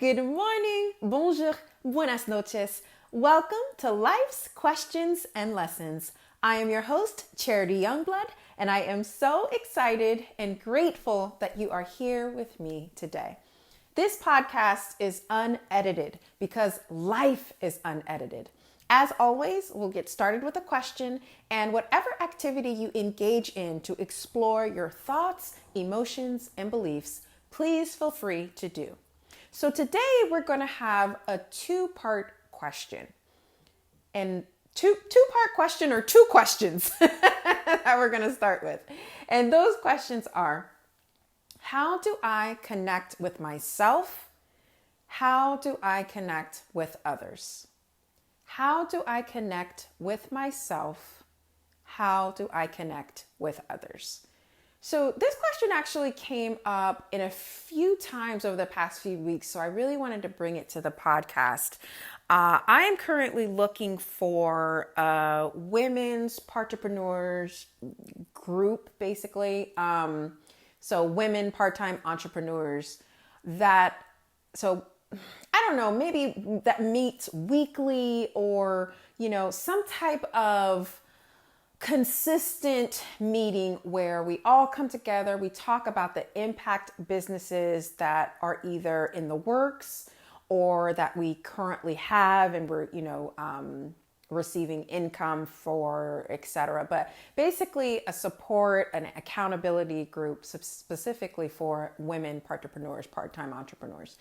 Good morning, bonjour, buenas noches. Welcome to Life's Questions and Lessons. I am your host, Charity Youngblood, and I am so excited and grateful that you are here with me today. This podcast is unedited because life is unedited. As always, we'll get started with a question and whatever activity you engage in to explore your thoughts, emotions, and beliefs, please feel free to do. So today we're going to have a two-part question. And two-part question or two questions that we're going to start with. And those questions are, how do I connect with myself? How do I connect with others? How do I connect with myself? How do I connect with others? So this question actually came up in a few times over the past few weeks, so I really wanted to bring it to the podcast. I am currently looking for a women's entrepreneurs group, basically. So women part-time entrepreneurs I don't know, maybe that meets weekly or, some type of consistent meeting where we all come together, we talk about the impact businesses that are either in the works or that we currently have and we're, receiving income for, etc. But basically a support and accountability group specifically for women entrepreneurs, part-time entrepreneurs.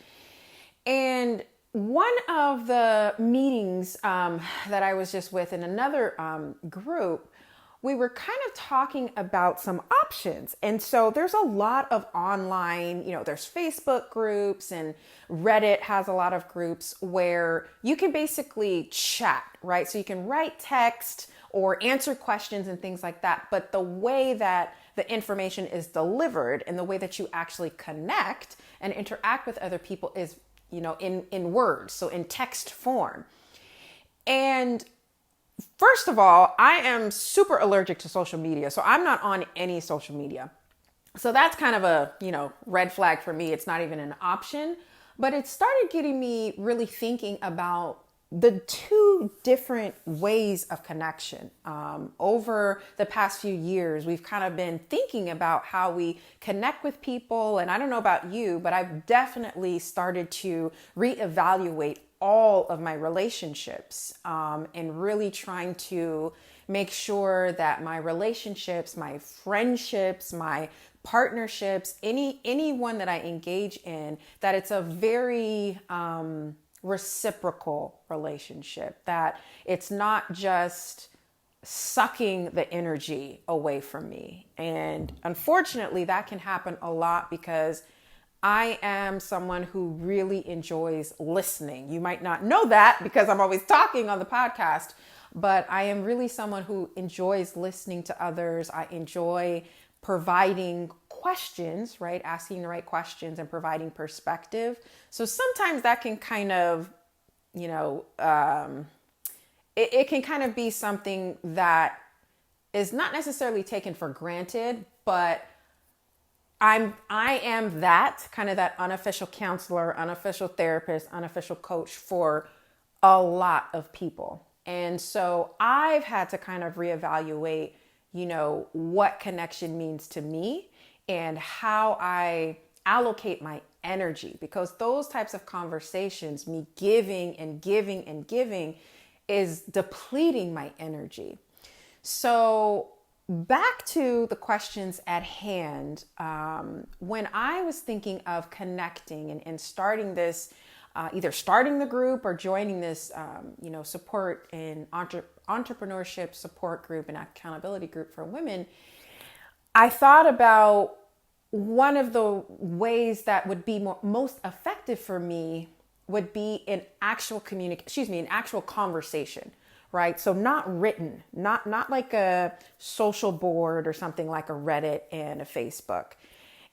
And one of the meetings that I was just with in another group, we were kind of talking about some options. And so there's a lot of online, there's Facebook groups and Reddit has a lot of groups where you can basically chat, right? So you can write text or answer questions and things like that. But the way that the information is delivered and the way that you actually connect and interact with other people is, in words, so in text form. And first of all, I am super allergic to social media, so I'm not on any social media. So that's kind of a, red flag for me. It's not even an option, but it started getting me really thinking about the two different ways of connection. Over the past few years, we've kind of been thinking about how we connect with people. And I don't know about you, but I've definitely started to reevaluate all of my relationships and really trying to make sure that my relationships, my friendships, my partnerships, anyone that I engage in, that it's a very reciprocal relationship, that it's not just sucking the energy away from me. And unfortunately, that can happen a lot because I am someone who really enjoys listening. You might not know that because I'm always talking on the podcast, but I am really someone who enjoys listening to others. I enjoy providing questions, right? Asking the right questions and providing perspective. So sometimes that can kind of, it can kind of be something that is not necessarily taken for granted, but I am that kind of that unofficial counselor, unofficial therapist, unofficial coach for a lot of people. And so I've had to kind of reevaluate, what connection means to me and how I allocate my energy, because those types of conversations, me giving and giving and giving, is depleting my energy. So back to the questions at hand, when I was thinking of connecting and starting this, either starting the group or joining this, support and entrepreneurship support group and accountability group for women, I thought about one of the ways that would be most effective for me would be an actual conversation. Right? So not written, not like a social board or something like a Reddit and a Facebook.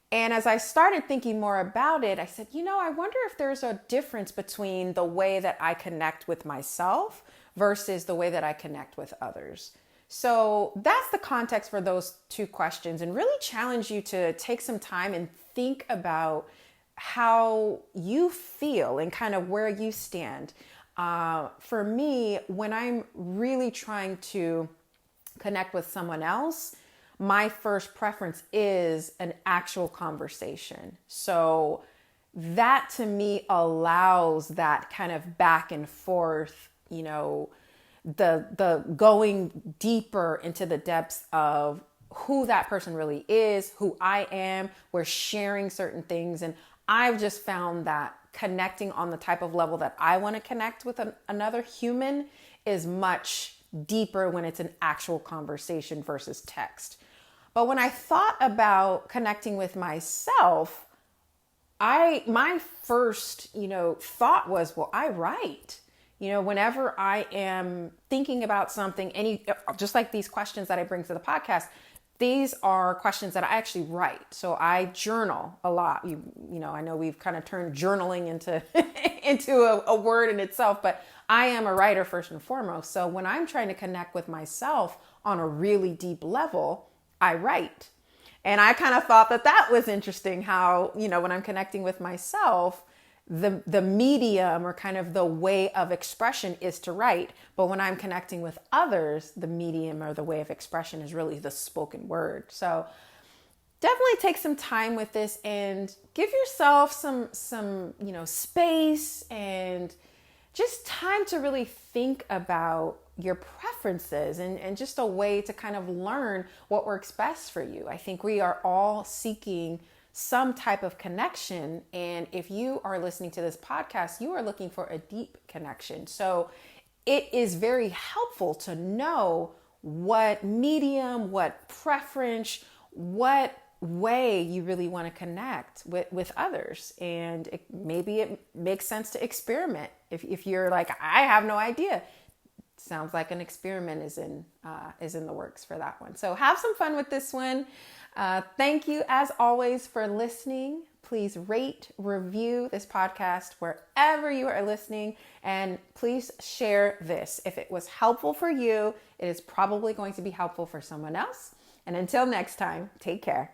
And as I started thinking more about it, I said, I wonder if there's a difference between the way that I connect with myself versus the way that I connect with others. So that's the context for those two questions, and really challenge you to take some time and think about how you feel and kind of where you stand. For me, when I'm really trying to connect with someone else, my first preference is an actual conversation. So that to me allows that kind of back and forth, the going deeper into the depths of who that person really is, who I am. We're sharing certain things. And I've just found that connecting on the type of level that I want to connect with another human is much deeper when it's an actual conversation versus text. But when I thought about connecting with myself, my first, thought was, well, I write. Whenever I am thinking about something, just like these questions that I bring to the podcast, these are questions that I actually write. So I journal a lot. I know we've kind of turned journaling into into a word in itself, but I am a writer first and foremost. So when I'm trying to connect with myself on a really deep level, I write. And I kind of thought that was interesting how, when I'm connecting with myself, the medium or kind of the way of expression is to write. But when I'm connecting with others, the medium or the way of expression is really the spoken word. So definitely take some time with this and give yourself some space and just time to really think about your preferences and just a way to kind of learn what works best for you. I think we are all seeking some type of connection. And if you are listening to this podcast, you are looking for a deep connection. So it is very helpful to know what medium, what preference, what way you really want to connect with others. And maybe it makes sense to experiment. If you're like, I have no idea, sounds like an experiment is in the works for that one. So have some fun with this one. Thank you as always for listening. Please rate, review this podcast wherever you are listening, and please share this. If it was helpful for you, it is probably going to be helpful for someone else. And until next time, take care.